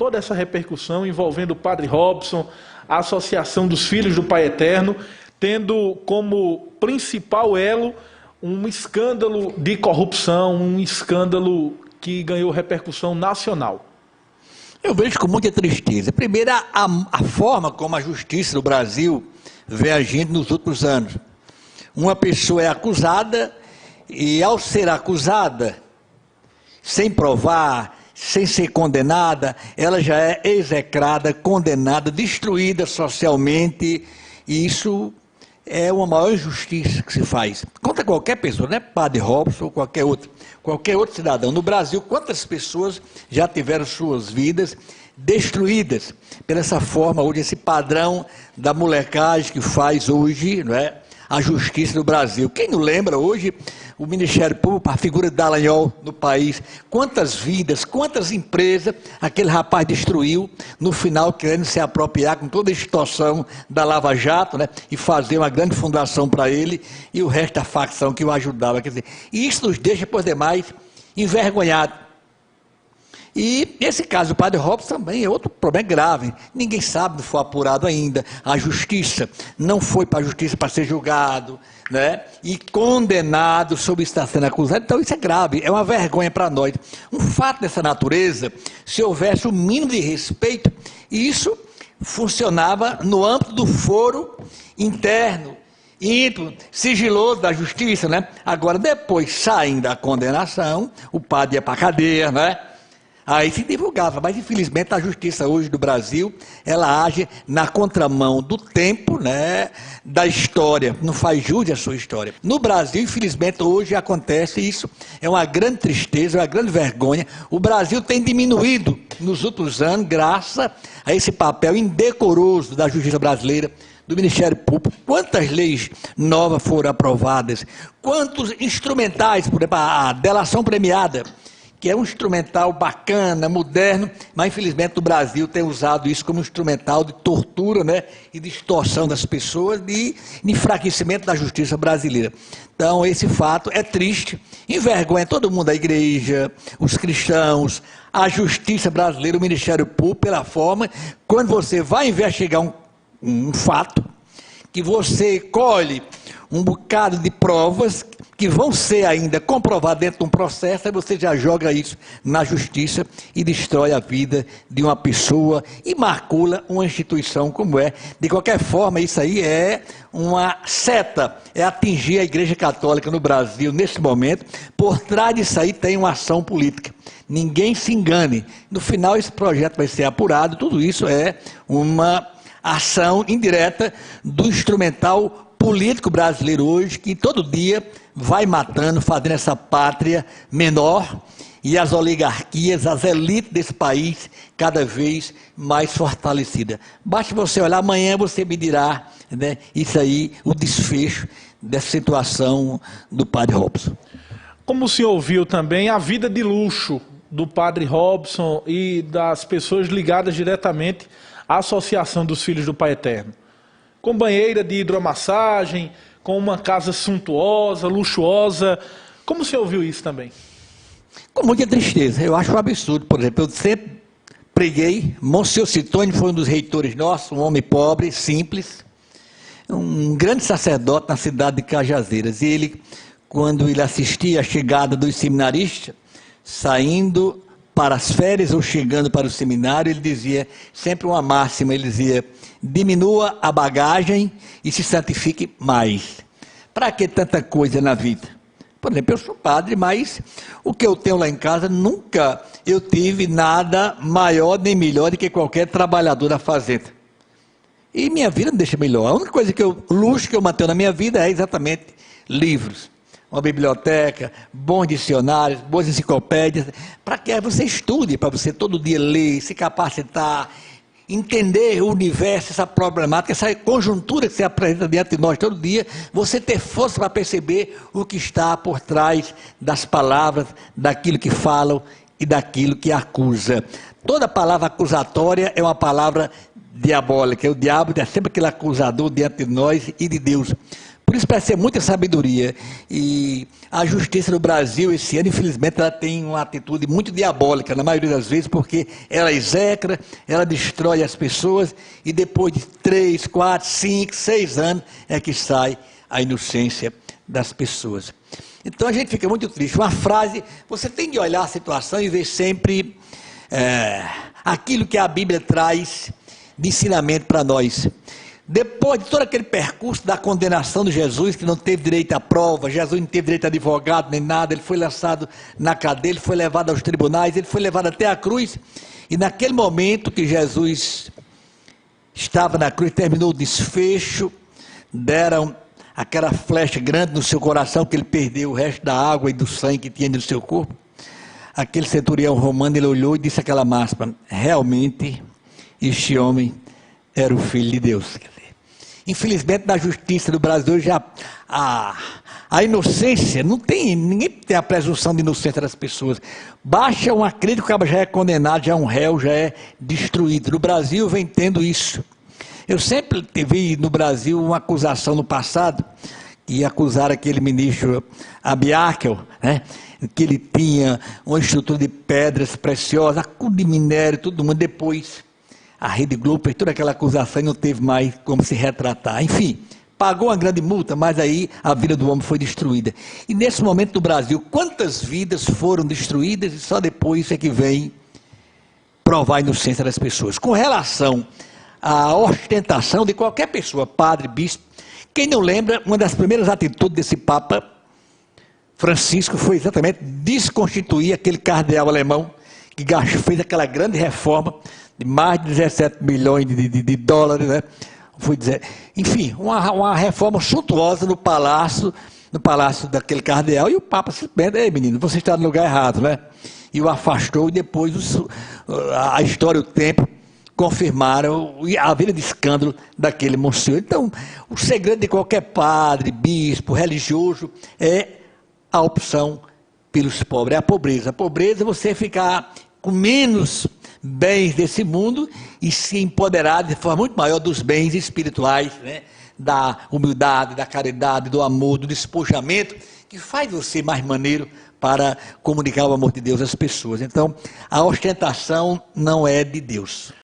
toda essa repercussão envolvendo o Padre Robson, a Associação dos Filhos do Pai Eterno, tendo como principal elo um escândalo de corrupção, um escândalo que ganhou repercussão nacional? Eu vejo com muita tristeza. Primeiro, a forma como a justiça do Brasil vem agindo nos últimos anos. Uma pessoa é acusada e, ao ser acusada, sem provar, sem ser condenada, ela já é execrada, condenada, destruída socialmente, e isso é uma maior injustiça que se faz contra qualquer pessoa, não é Padre Robson ou qualquer outro cidadão. No Brasil, quantas pessoas já tiveram suas vidas destruídas por essa forma, hoje, esse padrão da molecagem que faz hoje, não é, a justiça do Brasil. Quem não lembra hoje o Ministério Público, a figura de Dallagnol no país, quantas vidas, quantas empresas aquele rapaz destruiu, no final querendo se apropriar com toda a extorsão da Lava Jato, né, e fazer uma grande fundação para ele e o resto da facção que o ajudava. Quer dizer, e isso nos deixa, por demais, envergonhados. E esse caso do Padre Robson também é outro problema grave. Ninguém sabe, não foi apurado ainda. A justiça não foi para a justiça para ser julgado, né? E condenado sobre estar sendo acusado. Então isso é grave, é uma vergonha para nós. Um fato dessa natureza, se houvesse o mínimo de respeito, isso funcionava no âmbito do foro interno, íntimo, sigiloso da justiça, né? Agora, depois, saindo da condenação, o padre ia para a cadeia, né? Aí se divulgava, mas infelizmente a justiça hoje do Brasil, ela age na contramão do tempo, né, da história, não faz jus à sua história. No Brasil, infelizmente, hoje acontece isso, é uma grande tristeza, é uma grande vergonha. O Brasil tem diminuído nos últimos anos, graças a esse papel indecoroso da justiça brasileira, do Ministério Público. Quantas leis novas foram aprovadas, quantos instrumentais, por exemplo, a delação premiada, que é um instrumental bacana, moderno, mas infelizmente o Brasil tem usado isso como instrumental de tortura, né, e de extorsão das pessoas, de enfraquecimento da justiça brasileira. Então esse fato é triste, envergonha todo mundo, a igreja, os cristãos, a justiça brasileira, o Ministério Público, pela forma, quando você vai investigar um fato, que você colhe um bocado de provas que vão ser ainda comprovadas dentro de um processo, aí você já joga isso na justiça e destrói a vida de uma pessoa e macula uma instituição como é. De qualquer forma, isso aí é uma seta, é atingir a Igreja Católica no Brasil nesse momento. Por trás disso aí tem uma ação política. Ninguém se engane. No final esse projeto vai ser apurado, tudo isso é uma ação indireta do instrumental político brasileiro hoje, que todo dia vai matando, fazendo essa pátria menor e as oligarquias, as elites desse país cada vez mais fortalecida. Basta você olhar, amanhã você me dirá, né, isso aí, o desfecho dessa situação do Padre Robson. Como o senhor viu também a vida de luxo do Padre Robson e das pessoas ligadas diretamente à Associação dos Filhos do Pai Eterno? Com banheira de hidromassagem, com uma casa suntuosa, luxuosa. Como o senhor viu isso também? Com muita tristeza, eu acho um absurdo. Por exemplo, eu sempre preguei, Monsenhor Citone foi um dos reitores nossos, um homem pobre, simples, um grande sacerdote na cidade de Cajazeiras. E ele, quando ele assistia a chegada dos seminaristas, saindo para as férias ou chegando para o seminário, ele dizia sempre uma máxima, ele dizia: diminua a bagagem e se santifique mais. Para que tanta coisa na vida? Por exemplo, eu sou padre, mas o que eu tenho lá em casa, nunca eu tive nada maior nem melhor do que qualquer trabalhador da fazenda. E minha vida não deixa melhor. A única coisa luxo que eu mantenho na minha vida é exatamente livros. Uma biblioteca, bons dicionários, boas enciclopédias, para que você estude, para você todo dia ler, se capacitar, entender o universo, essa problemática, essa conjuntura que se apresenta diante de nós todo dia, você ter força para perceber o que está por trás das palavras, daquilo que falam e daquilo que acusa. Toda palavra acusatória é uma palavra diabólica, o diabo é sempre aquele acusador diante de nós e de Deus. Por isso precisa muita sabedoria. E a justiça no Brasil, esse ano, infelizmente, ela tem uma atitude muito diabólica, na maioria das vezes, porque ela execra, ela destrói as pessoas, e depois de 3, 4, 5, 6 anos é que sai a inocência das pessoas. Então a gente fica muito triste. Uma frase, você tem de olhar a situação e ver sempre aquilo que a Bíblia traz de ensinamento para nós. Depois de todo aquele percurso da condenação de Jesus, que não teve direito à prova, Jesus não teve direito a advogado nem nada, ele foi lançado na cadeia, ele foi levado aos tribunais, ele foi levado até a cruz, e naquele momento que Jesus estava na cruz, terminou o desfecho, deram aquela flecha grande no seu coração, que ele perdeu o resto da água e do sangue que tinha no seu corpo. Aquele centurião romano, ele olhou e disse aquela máxima: realmente este homem era o Filho de Deus. Infelizmente, na justiça do Brasil, já a inocência, ninguém tem a presunção de inocência das pessoas. Baixa uma crítica, o cara já é condenado, já é um réu, já é destruído. No Brasil vem tendo isso. Eu sempre vi no Brasil uma acusação no passado, que acusaram aquele ministro Abiakel, né, que ele tinha uma estrutura de pedras preciosas, acúmulo de minério, tudo mundo. Depois a Rede Globo fez toda aquela acusação e não teve mais como se retratar. Enfim, pagou uma grande multa, mas aí a vida do homem foi destruída. E nesse momento no Brasil, quantas vidas foram destruídas, e só depois é que vem provar a inocência das pessoas. Com relação à ostentação de qualquer pessoa, padre, bispo, quem não lembra, uma das primeiras atitudes desse Papa Francisco foi exatamente desconstituir aquele cardeal alemão que fez aquela grande reforma de mais de 17 milhões de dólares, né? Enfim, uma reforma suntuosa no palácio daquele cardeal, e o Papa simplesmente: ei, menino, você está no lugar errado, né? E o afastou, e depois a história e o tempo confirmaram a vida de escândalo daquele monsenhor. Então, o segredo de qualquer padre, bispo, religioso, é a opção pelos pobres, é a pobreza. A pobreza é você ficar com menos bens desse mundo e se empoderar de forma muito maior dos bens espirituais, né? Da humildade, da caridade, do amor, do despojamento, que faz você mais maneiro para comunicar o amor de Deus às pessoas. Então, a ostentação não é de Deus.